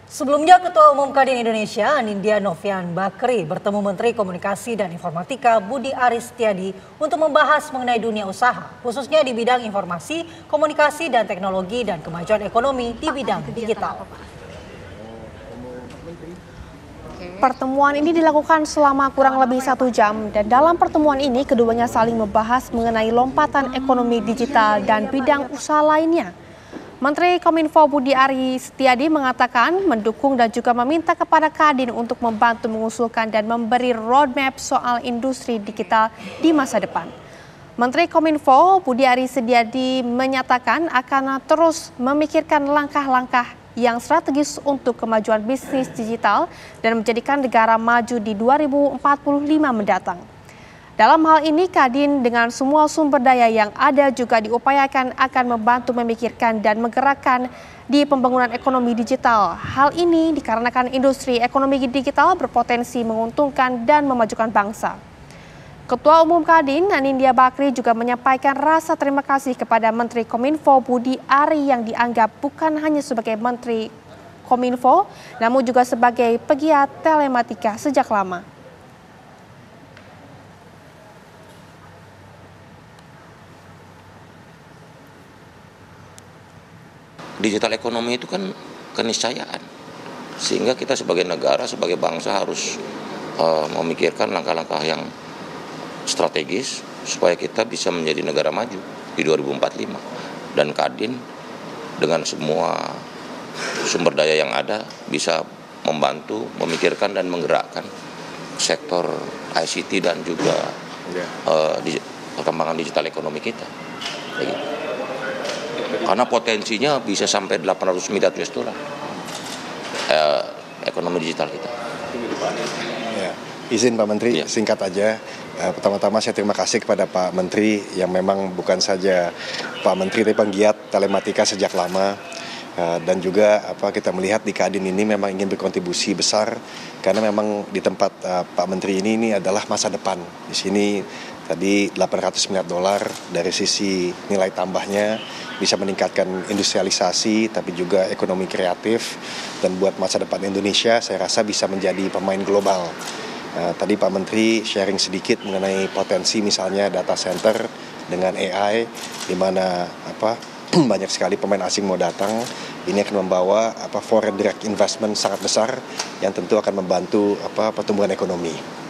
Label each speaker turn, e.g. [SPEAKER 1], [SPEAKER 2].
[SPEAKER 1] Sebelumnya, Ketua Umum Kadin Indonesia, Anindya Novian Bakri, bertemu Menteri Komunikasi dan Informatika Budi Aris Setiadi untuk membahas mengenai dunia usaha, khususnya di bidang informasi, komunikasi dan teknologi dan kemajuan ekonomi di bidang digital.
[SPEAKER 2] Pertemuan ini dilakukan selama kurang lebih 1 jam dan dalam pertemuan ini keduanya saling membahas mengenai lompatan ekonomi digital dan bidang usaha lainnya. Menteri Kominfo Budi Aris Setiadi mengatakan mendukung dan juga meminta kepada Kadin untuk membantu mengusulkan dan memberi roadmap soal industri digital di masa depan. Menteri Kominfo Budi Aris Setiadi menyatakan akan terus memikirkan langkah-langkah yang strategis untuk kemajuan bisnis digital dan menjadikan negara maju di 2045 mendatang. Dalam hal ini, Kadin dengan semua sumber daya yang ada juga diupayakan akan membantu memikirkan dan menggerakkan di pembangunan ekonomi digital. Hal ini dikarenakan industri ekonomi digital berpotensi menguntungkan dan memajukan bangsa. Ketua Umum Kadin, Anindya Bakri, juga menyampaikan rasa terima kasih kepada Menteri Kominfo Budi Ari yang dianggap bukan hanya sebagai Menteri Kominfo, namun juga sebagai pegiat telematika sejak lama.
[SPEAKER 3] Digital ekonomi itu kan keniscayaan, sehingga kita sebagai negara, sebagai bangsa harus memikirkan langkah-langkah yang strategis supaya kita bisa menjadi negara maju di 2045. Dan Kadin dengan semua sumber daya yang ada bisa membantu memikirkan dan menggerakkan sektor ICT dan juga perkembangan digital ekonomi kita. Begitu. Karena potensinya bisa sampai 800 miliar US dollar ekonomi digital kita.
[SPEAKER 4] Ya, izin Pak Menteri, singkat aja. Pertama-tama saya terima kasih kepada Pak Menteri yang memang bukan saja Pak Menteri tapi penggiat telematika sejak lama. Dan juga kita melihat di Kadin ini memang ingin berkontribusi besar karena memang di tempat Pak Menteri ini adalah masa depan. Di sini tadi 800 miliar dolar dari sisi nilai tambahnya bisa meningkatkan industrialisasi tapi juga ekonomi kreatif, dan buat masa depan Indonesia saya rasa bisa menjadi pemain global. Tadi Pak Menteri sharing sedikit mengenai potensi misalnya data center dengan AI di mana banyak sekali pemain asing mau datang. Ini akan membawa foreign direct investment sangat besar yang tentu akan membantu pertumbuhan ekonomi.